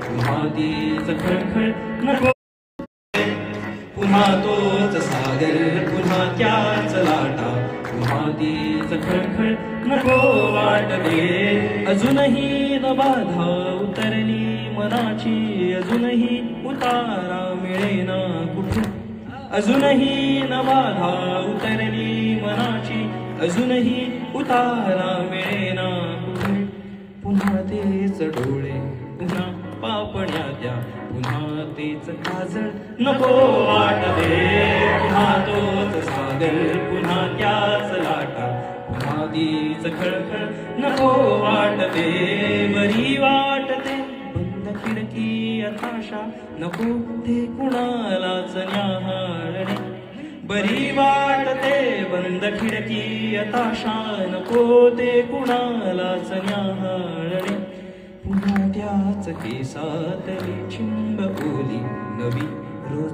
पुन्हा तीच खळखळ नको, पुन्हा तोच सागर, पुन्हा त्याच लाटा, पुन्हा तीच खळखळ नको वाटते. अजूनही न बाधा उतरली मनाची, अजूनही उतारा मिळेना कुठे, अजूनही न बाधा उतरली मनाची, अजूनही उतारा मिळेना कुठे. पुन्हा तेच डोळे, पुन्हा पापण्या त्या, पुन्हा तेच काजळ नको वाटते. पुन्हा तोच सागर, पुन्हा त्याच लाटा, पुन्हा तीच खळखळ नको वाटते. बरी वाटते बंद खिडकी हताशा, नको ते कुणालाच न्याहाळणे. बरी वाटते बंद खिडकी हताशा, नको ते कुणालाच न्याहाळणे. पुन्हा त्याच केसातली चिंब ओली नवी रोज